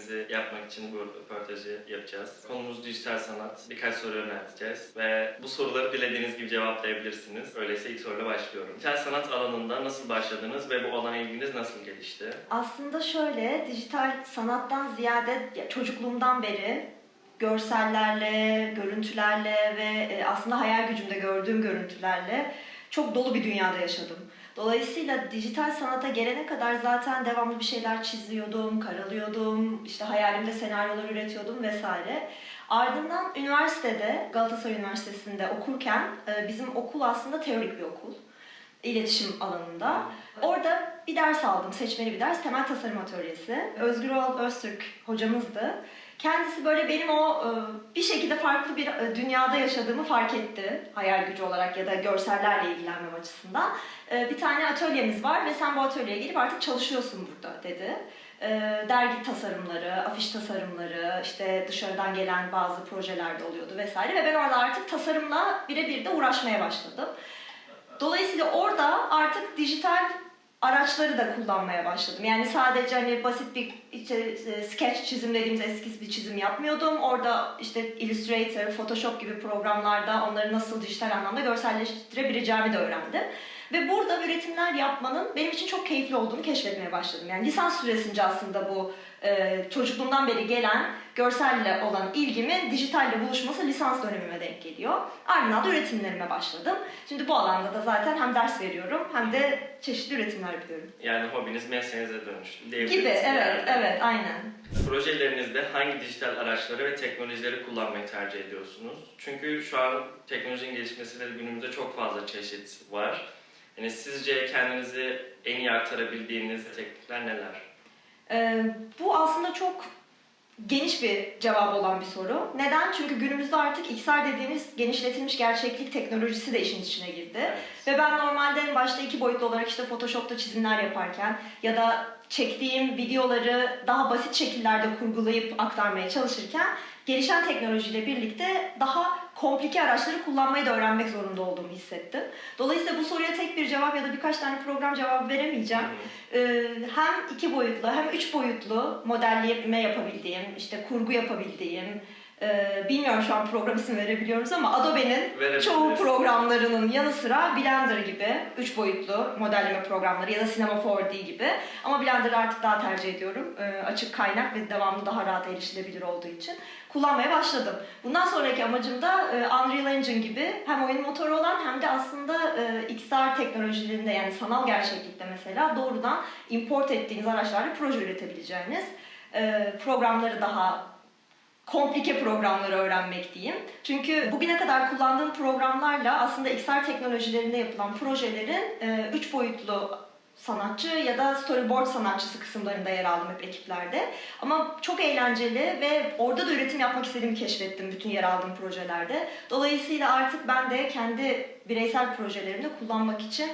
projenizi yapmak için bu röportajı yapacağız. Konumuz dijital sanat. Birkaç soru yönelteceğiz ve bu soruları dilediğiniz gibi cevaplayabilirsiniz. Öyleyse ilk soruyla başlıyorum. Dijital sanat alanında nasıl başladınız ve bu alana ilginiz nasıl gelişti? Aslında şöyle, dijital sanattan ziyade çocukluğumdan beri görsellerle, görüntülerle ve aslında hayal gücümde gördüğüm görüntülerle çok dolu bir dünyada yaşadım. Dolayısıyla dijital sanata gelene kadar zaten devamlı bir şeyler çiziyordum, karalıyordum, işte hayalimde senaryolar üretiyordum vesaire. Ardından üniversitede, Galatasaray Üniversitesi'nde okurken bizim okul aslında teorik bir okul. İletişim alanında. Orada bir ders aldım, seçmeli bir ders, temel tasarım atölyesi. Özgür Oğal Öztürk hocamızdı. Kendisi böyle benim o bir şekilde farklı bir dünyada yaşadığımı fark etti. Hayal gücü olarak ya da görsellerle ilgilenmem açısından. Bir tane atölyemiz var ve sen bu atölyeye gelip artık çalışıyorsun burada dedi. Dergi tasarımları, afiş tasarımları, işte dışarıdan gelen bazı projelerde oluyordu vesaire. Ve ben orada artık tasarımla birebir de uğraşmaya başladım. Dolayısıyla orada artık dijital araçları da kullanmaya başladım. Yani sadece hani basit bir sketch çizim dediğimiz eskiz bir çizim yapmıyordum. Orada işte Illustrator, Photoshop gibi programlarda onları nasıl dijital anlamda görselleştirebileceğimi de öğrendim. Ve burada üretimler yapmanın benim için çok keyifli olduğunu keşfetmeye başladım. Yani lisans süresince aslında bu çocukluğumdan beri gelen görselle olan ilgimin dijitalle buluşması lisans dönemime denk geliyor. Ardından da üretimlerime başladım. Şimdi bu alanda da zaten hem ders veriyorum hem de çeşitli üretimler yapıyorum. Yani hobiniz mesleğinize dönüştü diyebiliriz. Gibi, evet, aynen. Projelerinizde hangi dijital araçları ve teknolojileri kullanmayı tercih ediyorsunuz? Çünkü şu an teknolojinin gelişmesiyle günümüzde çok fazla çeşit var. Yani sizce kendinizi en iyi aktarabildiğiniz teknikler neler? Bu aslında çok geniş bir cevabı olan bir soru. Neden? Çünkü günümüzde artık XR dediğimiz genişletilmiş gerçeklik teknolojisi de işin içine girdi. Evet. Ve ben normalde en başta 2 boyutlu olarak işte Photoshop'ta çizimler yaparken ya da çektiğim videoları daha basit şekillerde kurgulayıp aktarmaya çalışırken gelişen teknolojiyle birlikte daha komplike araçları kullanmayı da öğrenmek zorunda olduğumu hissettim. Dolayısıyla bu soruya tek bir cevap ya da birkaç tane program cevabı veremeyeceğim. Hem 2 boyutlu hem 3 boyutlu modelleme yapabildiğim, işte kurgu yapabildiğim, bilmiyorum şu an program isim verebiliyoruz ama Adobe'nin çoğu programlarının yanı sıra Blender gibi 3 boyutlu modelleme programları ya da Cinema 4D gibi. Ama Blender'ı artık daha tercih ediyorum. Açık kaynak ve devamlı daha rahat erişilebilir olduğu için kullanmaya başladım. Bundan sonraki amacım da Unreal Engine gibi hem oyun motoru olan hem de aslında XR teknolojilerinde yani sanal gerçeklikte mesela doğrudan import ettiğiniz araçlarla proje üretebileceğiniz programları daha komplike programları öğrenmek diyeyim. Çünkü bugüne kadar kullandığım programlarla aslında XR teknolojilerinde yapılan projelerin 3 boyutlu sanatçı ya da storyboard sanatçısı kısımlarında yer aldım hep ekiplerde. Ama çok eğlenceli ve orada da üretim yapmak istediğimi keşfettim bütün yer aldığım projelerde. Dolayısıyla artık ben de kendi bireysel projelerimde kullanmak için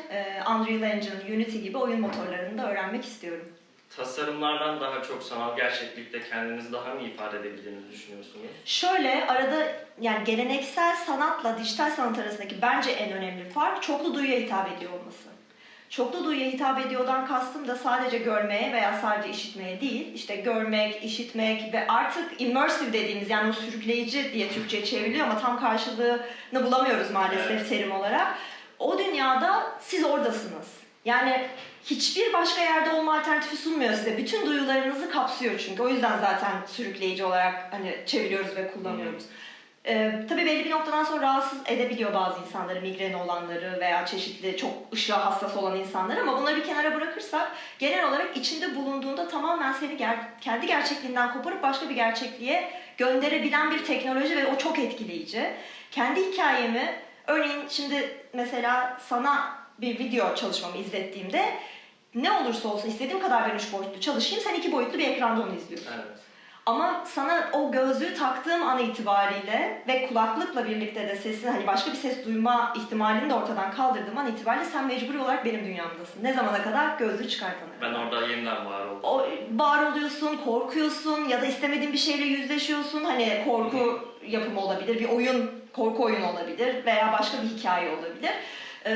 Unreal Engine, Unity gibi oyun motorlarını da öğrenmek istiyorum. Tasarımlardan daha çok sanal gerçeklikte kendinizi daha mı ifade edebildiğinizi düşünüyorsunuz? Şöyle arada yani geleneksel sanatla dijital sanat arasındaki bence en önemli fark çoklu duyuya hitap ediyor olması. Çoklu duyuya hitap ediyordan kastım da sadece görmeye veya sadece işitmeye değil, işte görmek, işitmek ve artık immersive dediğimiz yani o sürükleyici diye Türkçe çevriliyor ama tam karşılığını bulamıyoruz maalesef terim olarak. O dünyada siz oradasınız. Yani hiçbir başka yerde olma alternatifi sunmuyor size. Bütün duyularınızı kapsıyor çünkü. O yüzden zaten sürükleyici olarak hani çeviriyoruz ve kullanıyoruz. Tabii belli bir noktadan sonra rahatsız edebiliyor bazı insanları, migreni olanları veya çeşitli çok ışığa hassas olan insanları ama bunları bir kenara bırakırsak genel olarak içinde bulunduğunda tamamen seni kendi gerçekliğinden koparıp başka bir gerçekliğe gönderebilen bir teknoloji ve o çok etkileyici. Kendi hikayemi, örneğin şimdi mesela sana bir video çalışmamı izlettiğimde ne olursa olsun istediğim kadar ben 3 boyutlu çalışayım, sen 2 boyutlu bir ekranda onu izliyorsun. Evet. Ama sana o gözlüğü taktığım an itibariyle ve kulaklıkla birlikte de sesini hani başka bir ses duyma ihtimalini de ortadan kaldırdığım an itibariyle sen mecburi olarak benim dünyamdasın. Ne zamana kadar? Gözlüğü çıkartana kadar. Ben orada yeniden var oldum. Var oluyorsun, korkuyorsun ya da istemediğin bir şeyle yüzleşiyorsun. Hani korku yapımı olabilir, bir oyun, korku oyunu olabilir veya başka bir hikaye olabilir.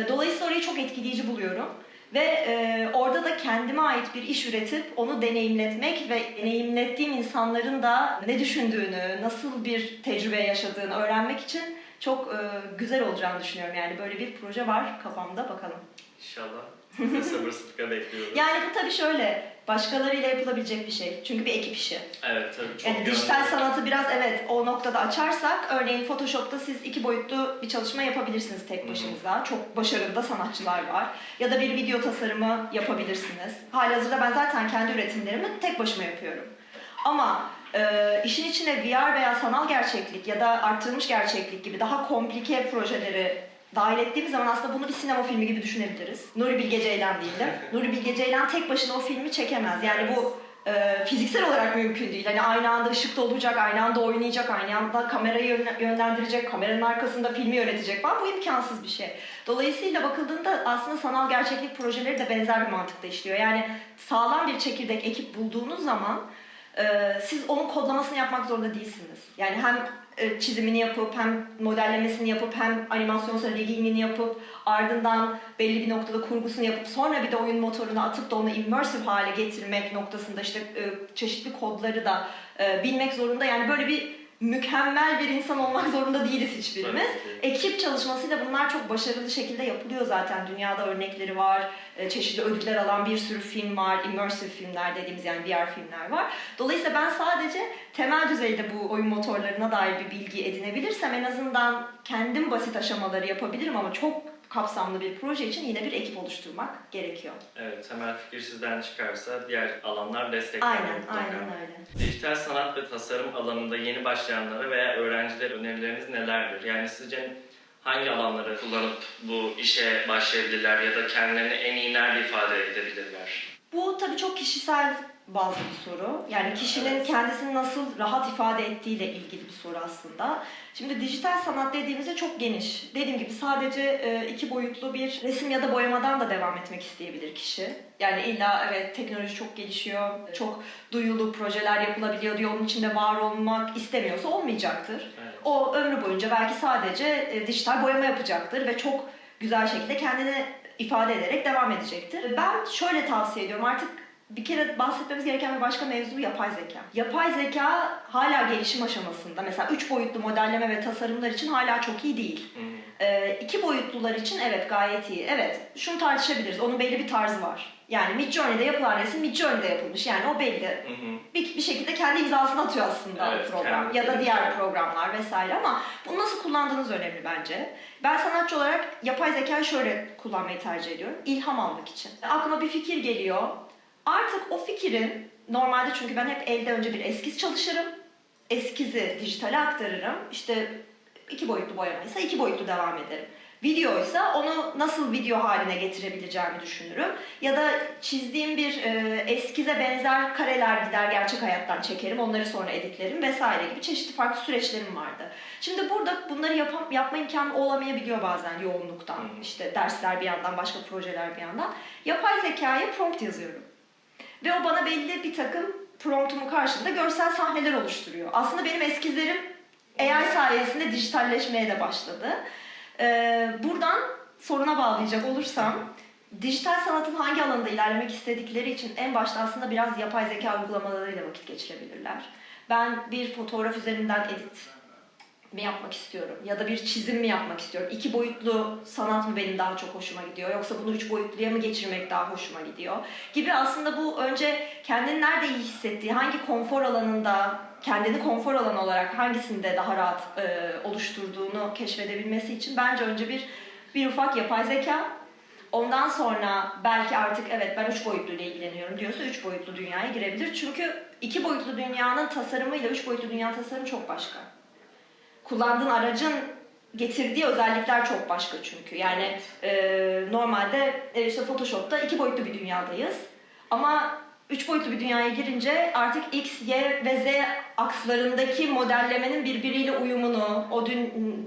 Dolayısıyla orayı çok etkileyici buluyorum. Ve orada da kendime ait bir iş üretip onu deneyimletmek ve deneyimlettiğim insanların da ne düşündüğünü, nasıl bir tecrübe yaşadığını öğrenmek için çok güzel olacağını düşünüyorum. Yani böyle bir proje var kafamda, bakalım. İnşallah. Biz de sabırsızlıkla bekliyoruz. Yani bu tabii şöyle, başkalarıyla yapılabilecek bir şey. Çünkü bir ekip işi. Evet tabii çok Yani dijital sanatı biraz evet o noktada açarsak, örneğin Photoshop'ta siz 2 boyutlu bir çalışma yapabilirsiniz tek başınıza. Çok başarılı da sanatçılar var. Ya da bir video tasarımı yapabilirsiniz. Halihazırda ben zaten kendi üretimlerimi tek başıma yapıyorum. Ama işin içine VR veya sanal gerçeklik ya da arttırılmış gerçeklik gibi daha komplike projeleri dahil ettiğimiz zaman aslında bunu bir sinema filmi gibi düşünebiliriz. Nuri Bilge Ceylan değildim. Nuri Bilge Ceylan tek başına o filmi çekemez. Yani bu fiziksel olarak mümkün değil. Hani aynı anda ışıkta olacak, aynı anda oynayacak, aynı anda kamerayı yönlendirecek, kameranın arkasında filmi yönetecek falan. Bu imkansız bir şey. Dolayısıyla bakıldığında aslında sanal gerçeklik projeleri de benzer bir mantıkta işliyor. Yani sağlam bir çekirdek ekip bulduğunuz zaman siz onun kodlamasını yapmak zorunda değilsiniz. Yani hem çizimini yapıp, hem modellemesini yapıp, hem animasyonsal riggingini yapıp, ardından belli bir noktada kurgusunu yapıp, sonra bir de oyun motoruna atıp da onu immersive hale getirmek noktasında işte çeşitli kodları da bilmek zorunda. Yani böyle bir mükemmel bir insan olmak zorunda değiliz hiçbirimiz. Ekip çalışmasıyla bunlar çok başarılı şekilde yapılıyor zaten. Dünyada örnekleri var. Çeşitli ödüller alan bir sürü film var. Immersive filmler dediğimiz, yani VR filmler var. Dolayısıyla ben sadece temel düzeyde bu oyun motorlarına dair bir bilgi edinebilirsem en azından kendim basit aşamaları yapabilirim, ama çok kapsamlı bir proje için yine bir ekip oluşturmak gerekiyor. Evet, temel fikir sizden çıkarsa diğer alanlar destekler. Aynen öyle. Dijital sanat ve tasarım alanında yeni başlayanlara veya öğrencilere önerileriniz nelerdir? Yani sizce hangi alanları kullanıp bu işe başlayabilirler ya da kendilerini en iyi nerede ifade edebilirler? Bu tabii çok kişisel bazı bir soru. Yani kişinin kendisini nasıl rahat ifade ettiğiyle ilgili bir soru aslında. Şimdi dijital sanat dediğimizde çok geniş. Dediğim gibi sadece 2 boyutlu bir resim ya da boyamadan da devam etmek isteyebilir kişi. Yani illa evet teknoloji çok gelişiyor, çok duyulu projeler yapılabiliyor diye onun içinde var olmak istemiyorsa olmayacaktır. Evet. O ömrü boyunca belki sadece dijital boyama yapacaktır ve çok güzel şekilde kendini ifade ederek devam edecektir. Ben şöyle tavsiye ediyorum, artık bir kere bahsetmemiz gereken bir başka mevzu yapay zeka. Yapay zeka hala gelişim aşamasında. Mesela 3 boyutlu modelleme ve tasarımlar için hala çok iyi değil. 2 boyutlular için evet gayet iyi. Evet, şunu tartışabiliriz. Onun belli bir tarzı var. Yani Midjourney'de yapılan resim Midjourney'de yapılmış. Yani o belli. Bir şekilde kendi imzasını atıyor aslında evet, o program. Ya da diğer programlar vesaire, ama bunu nasıl kullandığınız önemli bence. Ben sanatçı olarak yapay zekayı şöyle kullanmayı tercih ediyorum. İlham almak için. Aklıma bir fikir geliyor. Artık o fikrin, normalde çünkü ben hep elde önce bir eskiz çalışırım. Eskizi dijitale aktarırım. İşte 2 boyutlu boyamaysa 2 boyutlu devam ederim. Videoysa onu nasıl video haline getirebileceğimi düşünürüm. Ya da çizdiğim bir eskize benzer kareler gider gerçek hayattan çekerim. Onları sonra editlerim vesaire gibi çeşitli farklı süreçlerim vardı. Şimdi burada bunları yapma imkanı olamayabiliyor bazen yoğunluktan. İşte dersler bir yandan, başka projeler bir yandan. Yapay zekaya prompt yazıyorum. Ve o bana belli bir takım promptumun karşılığında görsel sahneler oluşturuyor. Aslında benim eskizlerim AI sayesinde dijitalleşmeye de başladı. Buradan soruna bağlayacak olursam, dijital sanatın hangi alanda ilerlemek istedikleri için en başta aslında biraz yapay zeka uygulamalarıyla vakit geçirebilirler. Ben bir fotoğraf üzerinden edit mi yapmak istiyorum ya da bir çizim mi yapmak istiyorum? 2 boyutlu sanat mı benim daha çok hoşuma gidiyor, yoksa bunu 3 boyutluya mı geçirmek daha hoşuma gidiyor gibi. Aslında bu önce kendini nerede iyi hissettiği, hangi konfor alanında, kendini konfor alanı olarak hangisinde daha rahat oluşturduğunu keşfedebilmesi için bence önce bir ufak yapay zeka. Ondan sonra belki artık evet ben 3 boyutlu ile ilgileniyorum diyorsa 3 boyutlu dünyaya girebilir. Çünkü 2 boyutlu dünyanın tasarımıyla 3 boyutlu dünya tasarımı çok başka. Kullandığın aracın getirdiği özellikler çok başka çünkü. Yani normalde işte Photoshop'ta 2 boyutlu bir dünyadayız. Ama 3 boyutlu bir dünyaya girince artık X, Y ve Z akslarındaki modellemenin birbiriyle uyumunu,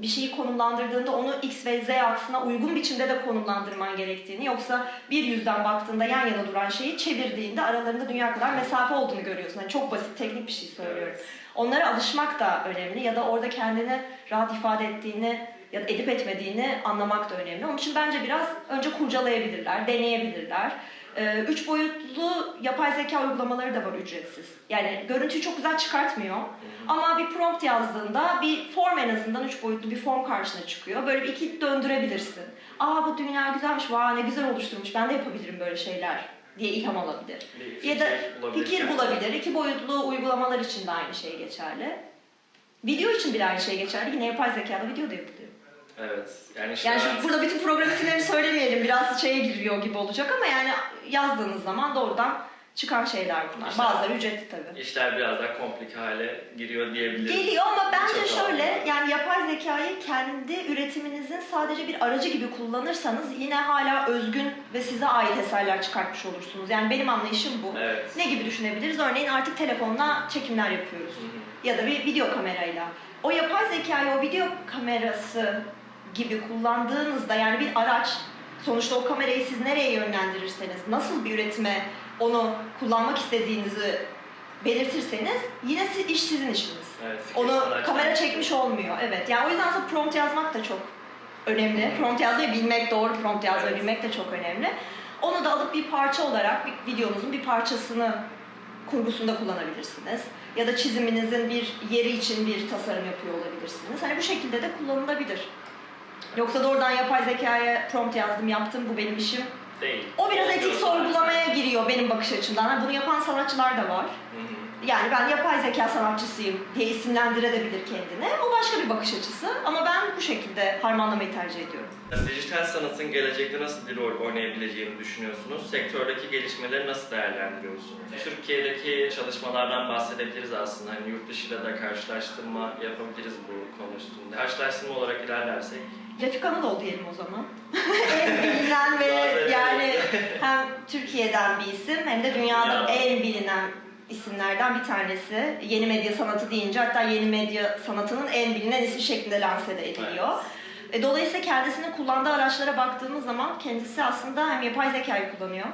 bir şeyi konumlandırdığında onu X ve Z aksına uygun biçimde de konumlandırman gerektiğini, yoksa bir yüzden baktığında yan yana duran şeyi çevirdiğinde aralarında dünya kadar mesafe olduğunu görüyorsun. Yani çok basit, teknik bir şey söylüyorum. Onlara alışmak da önemli ya da orada kendini rahat ifade ettiğini ya da edip etmediğini anlamak da önemli. Onun için bence biraz önce kurcalayabilirler, deneyebilirler. 3 boyutlu yapay zeka uygulamaları da var ücretsiz. Yani görüntüyü çok güzel çıkartmıyor. Ama bir prompt yazdığında bir form, en azından 3 boyutlu bir form karşına çıkıyor. Böyle bir iki döndürebilirsin. Aa, bu dünya güzelmiş, vay ne güzel oluşturmuş, ben de yapabilirim böyle şeyler diye ilham alabilir. Ya da fikir bulabilir. 2 boyutlu uygulamalar için de aynı şey geçerli. Video için bile aynı şey geçerli. Yine yapay zekada video da yapılıyor. Evet. Yani şimdi burada bütün program isimlerini söylemeyelim. Biraz şeye giriyor gibi olacak ama yani yazdığınız zaman doğrudan çıkan şeyler bunlar. Bazıları ücretli tabii. İşler biraz daha komplike hale giriyor diyebiliriz. Geliyor ama bence Çok şöyle, anladım. yani yapay zekayı kendi üretiminizin sadece bir aracı gibi kullanırsanız yine hala özgün ve size ait eserler çıkartmış olursunuz. Yani benim anlayışım bu. Evet. Ne gibi düşünebiliriz? Örneğin artık telefonla çekimler yapıyoruz. Ya da bir video kamerayla. O yapay zekayı o video kamerası gibi kullandığınızda, yani bir araç, sonuçta o kamerayı siz nereye yönlendirirseniz, nasıl bir üretime onu kullanmak istediğinizi belirtirseniz yine iş sizin işiniz. Evet, Onu kamera çekmiş olmuyor. Evet. Yani o yüzden aslında prompt yazmak da çok önemli. Prompt yazmayı bilmek, doğru prompt yazmayı bilmek de çok önemli. Onu da alıp bir parça olarak bir videonuzun bir parçasını kurgusunda kullanabilirsiniz. Ya da çiziminizin bir yeri için bir tasarım yapıyor olabilirsiniz. Hani bu şekilde de kullanılabilir. Yoksa doğrudan yapay zekaya prompt yazdım, yaptım, bu benim işim değil. O biraz etik sorgulamaya giriyor benim bakış açımdan. Yani bunu yapan sanatçılar da var. Yani ben yapay zeka sanatçısıyım diye isimlendirebilir kendini. O başka bir bakış açısı. Ama ben bu şekilde harmanlamayı tercih ediyorum. Dijital sanatın gelecekte nasıl bir rol oynayabileceğini düşünüyorsunuz? Sektördeki gelişmeleri nasıl değerlendiriyorsunuz? Türkiye'deki çalışmalardan bahsedebiliriz aslında. Hani yurt dışıyla da karşılaştırma yapabiliriz bu konu üstünde. Karşılaştırma olarak ilerlersek. Refik Anadolu diyelim o zaman. En bilinen ve yani hem Türkiye'den bir isim hem de dünyada en bilinen isimlerden bir tanesi. Yeni medya sanatı deyince hatta yeni medya sanatının en bilinen ismi şeklinde lanse de ediliyor. Evet. Dolayısıyla kendisinin kullandığı araçlara baktığımız zaman kendisi aslında hem yapay zekayı kullanıyor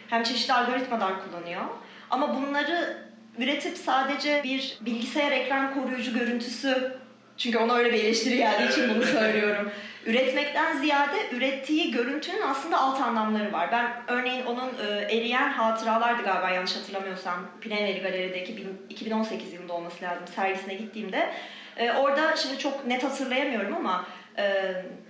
hem çeşitli algoritmalar kullanıyor. Ama bunları üretip sadece bir bilgisayar ekran koruyucu görüntüsü, çünkü ona öyle bir eleştiri geldiği için bunu söylüyorum, üretmekten ziyade ürettiği görüntünün aslında alt anlamları var. Ben örneğin onun Eriyen Hatıralar'dı galiba, yanlış hatırlamıyorsam, Pinelli Galeri'de 2018 yılında olması lazım, sergisine gittiğimde. Orada şimdi çok net hatırlayamıyorum ama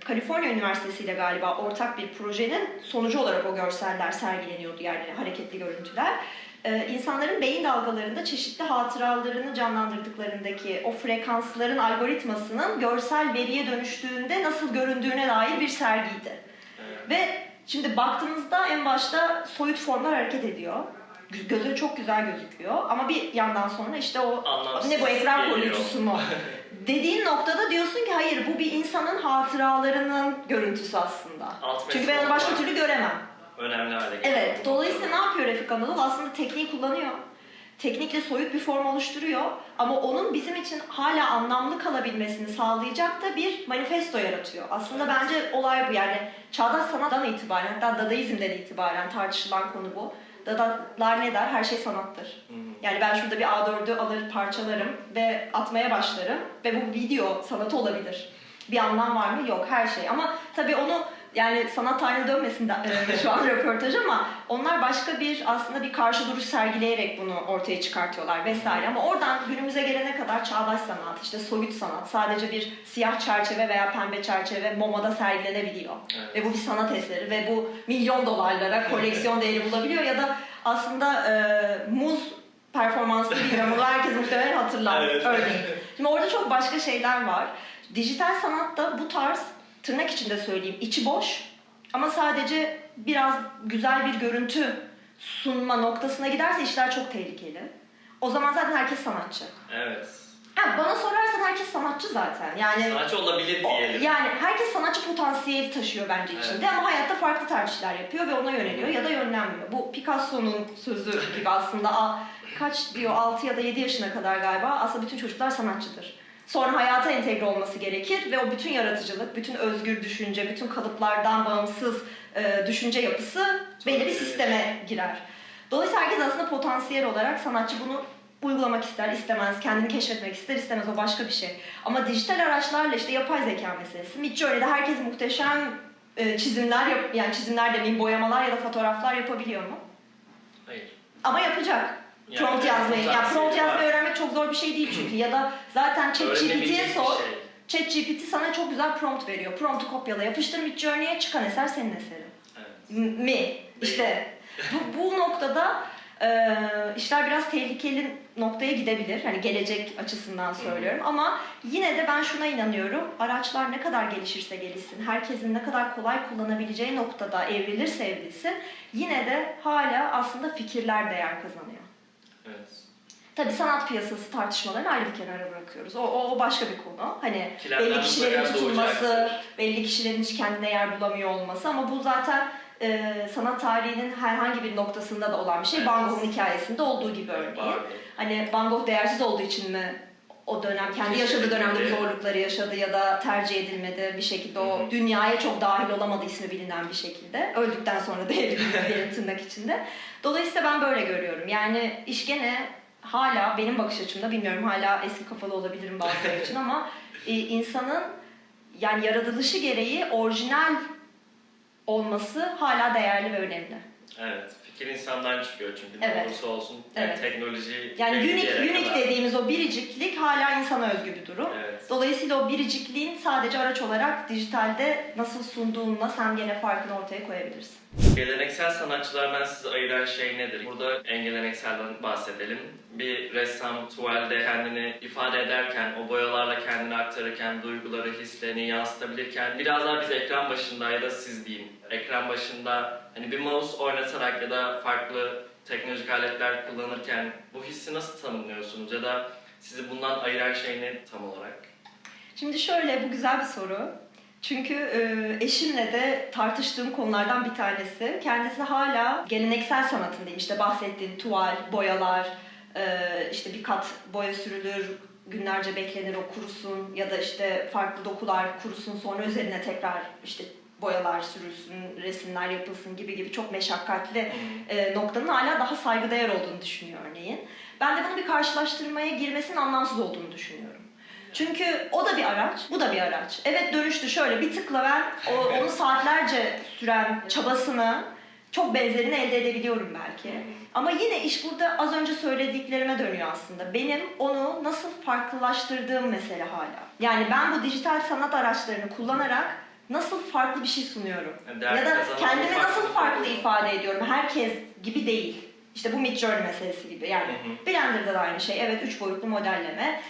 Kaliforniya Üniversitesi ile galiba ortak bir projenin sonucu olarak o görseller sergileniyordu, yani hareketli görüntüler. İnsanların beyin dalgalarında çeşitli hatıralarını canlandırdıklarındaki o frekansların algoritmasının görsel veriye dönüştüğünde nasıl göründüğüne dair bir sergiydi. Evet. Ve şimdi baktığınızda en başta soyut formlar hareket ediyor. Göze çok güzel gözüküyor ama bir yandan sonra işte o anlamsız ne bu, ekran geliyor. koruyucusu mu? Dediğin noktada diyorsun ki hayır, bu bir insanın hatıralarının görüntüsü aslında. Çünkü ben onu başka türlü göremem. Önemli hale geliyor. Evet, dolayısıyla ne yapıyor Refik Anadolu? Aslında tekniği kullanıyor. Teknikle soyut bir form oluşturuyor ama onun bizim için hala anlamlı kalabilmesini sağlayacak da bir manifesto yaratıyor. Aslında bence olay bu, yani çağdaş sanattan itibaren, hatta Dadaizm'den itibaren tartışılan konu bu. Dadalar ne der? Her şey sanattır. Yani ben şurada bir A4'ü alır, parçalarım ve atmaya başlarım ve bu video sanatı olabilir. Bir anlam var mı? Yok, her şey. Ama tabii onu, yani sanat tarihine dönmesin şu an röportaj, ama onlar başka bir aslında bir karşı duruş sergileyerek bunu ortaya çıkartıyorlar vesaire. Ama oradan günümüze gelene kadar çağdaş sanat, işte soyut sanat, sadece bir siyah çerçeve veya pembe çerçeve MoMA'da sergilenebiliyor. Evet. Ve bu bir sanat eseri ve bu milyon dolarlara koleksiyon değeri bulabiliyor ya da aslında muz performansı bilmiyorum, bunu herkes muhtemelen hatırlar. Evet. Örneğin. Şimdi orada çok başka şeyler var. Dijital sanatta bu tarz, tırnak içinde söyleyeyim, içi boş ama sadece biraz güzel bir görüntü sunma noktasına giderse işler çok tehlikeli. O zaman zaten herkes sanatçı. Evet. Bana sorarsan herkes sanatçı zaten. Yani sanatçı olabilir diyelim. Yani herkes sanatçı potansiyeli taşıyor bence içinde, evet. Ama hayatta farklı tercihler yapıyor ve ona yöneliyor ya da yönlenmiyor. Bu Picasso'nun sözü gibi aslında. Kaç diyor, 6 ya da 7 yaşına kadar galiba aslında bütün çocuklar sanatçıdır. Sonra hayata entegre olması gerekir ve o bütün yaratıcılık, bütün özgür düşünce, bütün kalıplardan bağımsız düşünce yapısı belli bir sisteme girer. Dolayısıyla herkes aslında potansiyel olarak sanatçı, bunu uygulamak ister, istemez, kendini keşfetmek ister, istemez, o başka bir şey. Ama dijital araçlarla işte yapay zeka meselesi. Midjourney'de herkes muhteşem çizimler yani çizimler demeyeyim, boyamalar ya da fotoğraflar yapabiliyor mu? Hayır. Ama yapacak. Yani Prompt yazmayı. Ya prompt var. yazmayı öğrenmek çok zor bir şey değil çünkü. Ya da zaten ChatGPT'ye Öğrenebilecek sor. bir şey. ChatGPT sana çok güzel prompt veriyor. Prompt'u kopyala, yapıştır Midjourney'e, çıkan eser senin eserin. Evet. Mi? İşte bu noktada işler biraz tehlikeli noktaya gidebilir. Hani gelecek açısından söylüyorum. Ama yine de ben şuna inanıyorum. Araçlar ne kadar gelişirse gelişsin, herkesin ne kadar kolay kullanabileceği noktada evrilirse evrilsin, yine de hala aslında fikirler değer kazanıyor. Evet. Tabii sanat piyasası tartışmalarını ayrı bir kenara bırakıyoruz. O başka bir konu. Hani Kilerden belli kişilerin mutlaka tutulması, doğacaktır. belli kişilerin hiç kendine yer bulamıyor olması, ama bu zaten sanat tarihinin herhangi bir noktasında da olan bir şey. Evet. Van Gogh'un hikayesinde olduğu gibi örneğin. Vardı. Hani Van Gogh değersiz olduğu için mi o dönem kendi yaşadığı dönemde bu zorlukları yaşadı ya da tercih edilmedi bir şekilde, o dünyaya çok dahil olamadı ismi bilinen bir şekilde. Öldükten sonra da evrildi diyelim tırnak içinde. Dolayısıyla ben böyle görüyorum. Yani iş gene hala benim bakış açımda, bilmiyorum, hala eski kafalı olabilirim bazıları için ama insanın yani yaratılışı gereği orijinal olması hala değerli ve önemli. Evet. Fikir insandan çıkıyor çünkü Evet. ne olursa olsun yani Evet. teknoloji Yani belli bir yere unique kadar. dediğimiz o biriciklik hala insana özgü bir durum. Evet. Dolayısıyla o biricikliğin sadece araç olarak dijitalde nasıl sunduğunla sen gene farkını ortaya koyabilirsin. Geleneksel sanatçılardan sizi ayıran şey nedir? Burada en gelenekselden bahsedelim. Bir ressam tuvalde kendini ifade ederken, o boyalarla kendini aktarırken, duyguları, hislerini yansıtabilirken, biraz daha biz ekran başında ya da siz diyeyim, ekran başında hani bir mouse oynatarak ya da farklı teknolojik aletler kullanırken bu hissi nasıl tanımlıyorsunuz? Ya da sizi bundan ayıran şey ne tam olarak? Şimdi şöyle, bu güzel bir soru. Çünkü eşimle de tartıştığım konulardan bir tanesi. Kendisi hala geleneksel sanatın diyeyim, işte bahsettiğim tuval, boyalar, işte bir kat boya sürülür, günlerce beklenir o kurusun ya da işte farklı dokular kurusun, sonra üzerine tekrar işte boyalar sürülsün, resimler yapılsın gibi çok meşakkatli noktanın hala daha saygıdeğer olduğunu düşünüyor örneğin. Ben de bunu bir karşılaştırmaya girmesinin anlamsız olduğunu düşünüyorum. Çünkü o da bir araç, bu da bir araç. Evet, dönüştü şöyle, bir tıkla ben onu saatlerce süren çabasını, çok benzerini elde edebiliyorum belki. Ama yine iş burada az önce söylediklerime dönüyor aslında. Benim onu nasıl farklılaştırdığım mesele hala. Yani ben bu dijital sanat araçlarını kullanarak nasıl farklı bir şey sunuyorum? Yani Ya da kendimi nasıl farklı oluyor. ifade ediyorum? Herkes gibi değil. İşte bu Midjourney meselesi gibi. Yani Blender'da da aynı şey. Evet, 3 boyutlu modelleme.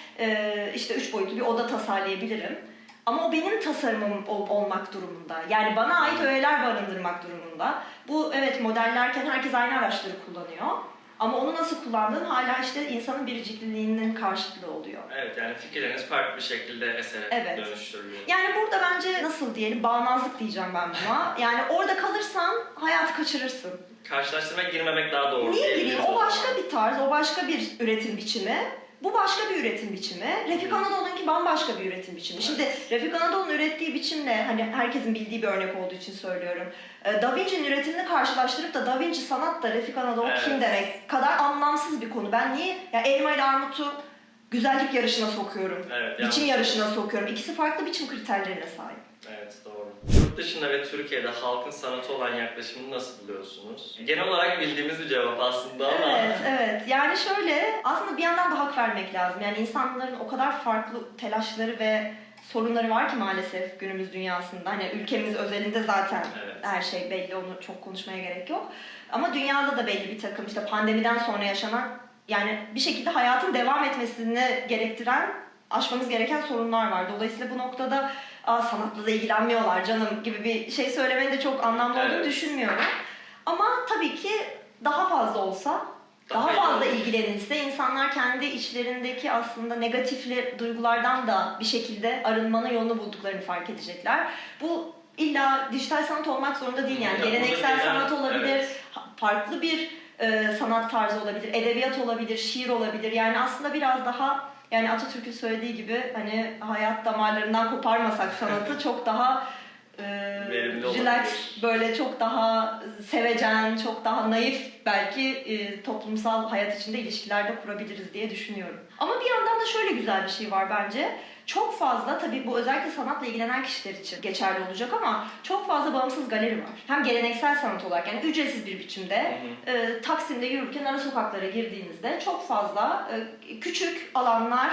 İşte 3 boyutlu bir oda tasarlayabilirim. Ama o benim tasarımım olmak durumunda. Yani bana ait öğeler barındırmak durumunda. Bu evet, modellerken herkes aynı araçları kullanıyor. Ama onu nasıl kullandığın hala işte insanın biricikliliğinin karşılığı oluyor. Evet, yani fikirleriniz farklı bir şekilde esere dönüştürülüyor. Yani burada bence nasıl diyelim, bağnazlık diyeceğim ben buna. Yani orada kalırsan hayatı kaçırırsın. Karşılaştırmaya girmemek daha doğru. Niye gireyim? diyebiliriz O zaman. başka bir tarz, o başka bir üretim biçimi. Bu başka bir üretim biçimi. Refik Anadolu'nunki bambaşka bir üretim biçimi. Şimdi Refik Anadolu'nun ürettiği biçimle, hani herkesin bildiği bir örnek olduğu için söylüyorum, Da Vinci'nin üretimini karşılaştırıp da Da Vinci sanat da Refik Anadolu kim demek kadar anlamsız bir konu. Ben niye ya elma ile armutu güzellik yarışına sokuyorum, Evet, biçim yarışına sokuyorum. İkisi farklı biçim kriterlerine sahip. Evet, doğru. Yurt dışında ve Türkiye'de halkın sanata olan yaklaşımını nasıl buluyorsunuz? Genel olarak bildiğimiz bir cevap aslında ama... Evet. Yani şöyle, aslında bir yandan da hak vermek lazım. Yani insanların o kadar farklı telaşları ve sorunları var ki maalesef günümüz dünyasında. Hani ülkemiz özelinde zaten her şey belli, onu çok konuşmaya gerek yok. Ama dünyada da belli bir takım, işte pandemiden sonra yaşanan, yani bir şekilde hayatın devam etmesini gerektiren, aşmamız gereken sorunlar var. Dolayısıyla bu noktada sanatla da ilgilenmiyorlar canım gibi bir şey söylemenin de çok anlamlı olduğunu düşünmüyorum. Ama tabii ki daha fazla olsa, daha fazla ilgilenilse, insanlar kendi içlerindeki aslında negatifli duygulardan da bir şekilde arınmanın yolunu bulduklarını fark edecekler. Bu illa dijital sanat olmak zorunda değil yani. Geleneksel sanat olabilir, farklı bir sanat tarzı olabilir, edebiyat olabilir, şiir olabilir. Yani aslında biraz daha, yani Atatürk'ün söylediği gibi, hani hayat damarlarından koparmasak sanatı çok daha Verimli relax, olabilir. böyle çok daha sevecen, çok daha naif belki toplumsal hayat içinde ilişkilerde kurabiliriz diye düşünüyorum. Ama bir yandan da şöyle güzel bir şey var bence. Çok fazla, tabii bu özellikle sanatla ilgilenen kişiler için geçerli olacak ama çok fazla bağımsız galeri var. Hem geleneksel sanat olarak, yani ücretsiz bir biçimde Taksim'de yürürken ara sokaklara girdiğinizde çok fazla küçük alanlar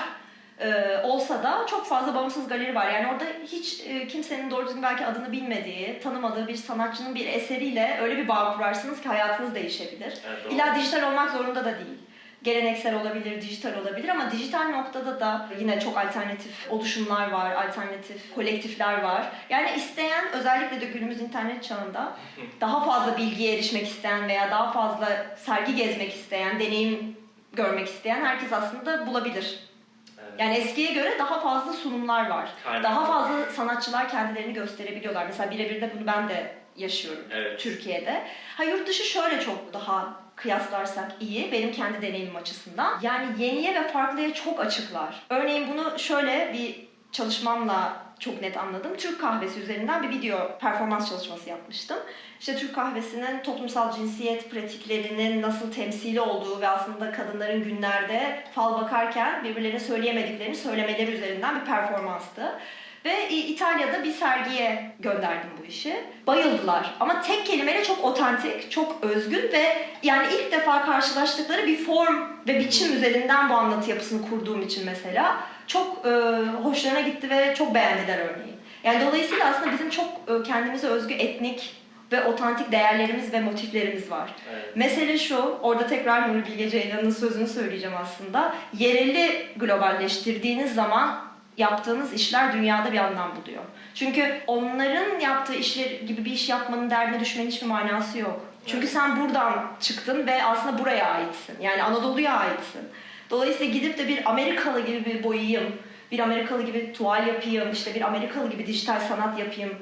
olsa da çok fazla bağımsız galeri var. Yani orada hiç kimsenin doğru düzgün belki adını bilmediği, tanımadığı bir sanatçının bir eseriyle öyle bir bağ kurarsınız ki hayatınız değişebilir. Evet, İlla dijital olmak zorunda da değil. Geleneksel olabilir, dijital olabilir ama dijital noktada da yine çok alternatif oluşumlar var, alternatif kolektifler var. Yani isteyen, özellikle de günümüz internet çağında daha fazla bilgiye erişmek isteyen veya daha fazla sergi gezmek isteyen, deneyim görmek isteyen herkes aslında bulabilir. Evet. Yani eskiye göre daha fazla sunumlar var. Aynen. Daha fazla sanatçılar kendilerini gösterebiliyorlar. Mesela birebir de bunu ben de yaşıyorum Evet. Türkiye'de. Yurt dışı şöyle çok daha kıyaslarsak iyi, benim kendi deneyimim açısından. Yani yeniye ve farklıya çok açıklar. Örneğin bunu şöyle bir çalışmamla çok net anladım. Türk kahvesi üzerinden bir video performans çalışması yapmıştım. İşte Türk kahvesinin toplumsal cinsiyet pratiklerinin nasıl temsili olduğu ve aslında kadınların günlerde fal bakarken birbirlerine söyleyemediklerini söylemeleri üzerinden bir performanstı. Ve İtalya'da bir sergiye gönderdim bu işi. Bayıldılar. Ama tek kelimeyle çok otantik, çok özgün ve yani ilk defa karşılaştıkları bir form ve biçim üzerinden bu anlatı yapısını kurduğum için mesela çok hoşlarına gitti ve çok beğendiler örneğin. Yani dolayısıyla aslında bizim çok kendimize özgü etnik ve otantik değerlerimiz ve motiflerimiz var. Evet. Mesele şu, orada tekrar Nuri Bilge Ceylan'ın sözünü söyleyeceğim aslında. Yereli globalleştirdiğiniz zaman yaptığınız işler dünyada bir anlam buluyor. Çünkü onların yaptığı işler gibi bir iş yapmanın derdine düşmenin hiçbir manası yok. Çünkü sen buradan çıktın ve aslında buraya aitsin. Yani Anadolu'ya aitsin. Dolayısıyla gidip de bir Amerikalı gibi bir boyayayım, bir Amerikalı gibi tuval yapayım, işte bir Amerikalı gibi dijital sanat yapayım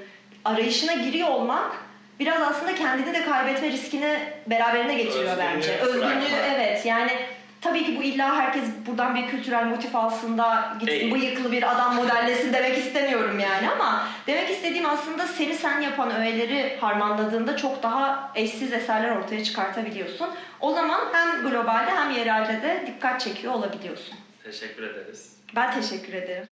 arayışına giriyor olmak biraz aslında kendini de kaybetme riskini beraberine getiriyor bence. Özgünlüğü, evet, yani tabii ki bu illa herkes buradan bir kültürel motif alsın da gitsin bıyıklı bir adam modellesin demek istemiyorum yani ama demek istediğim aslında seni sen yapan öğeleri harmanladığında çok daha eşsiz eserler ortaya çıkartabiliyorsun. O zaman hem globalde hem yerelde de dikkat çekiyor olabiliyorsun. Teşekkür ederiz. Ben teşekkür ederim.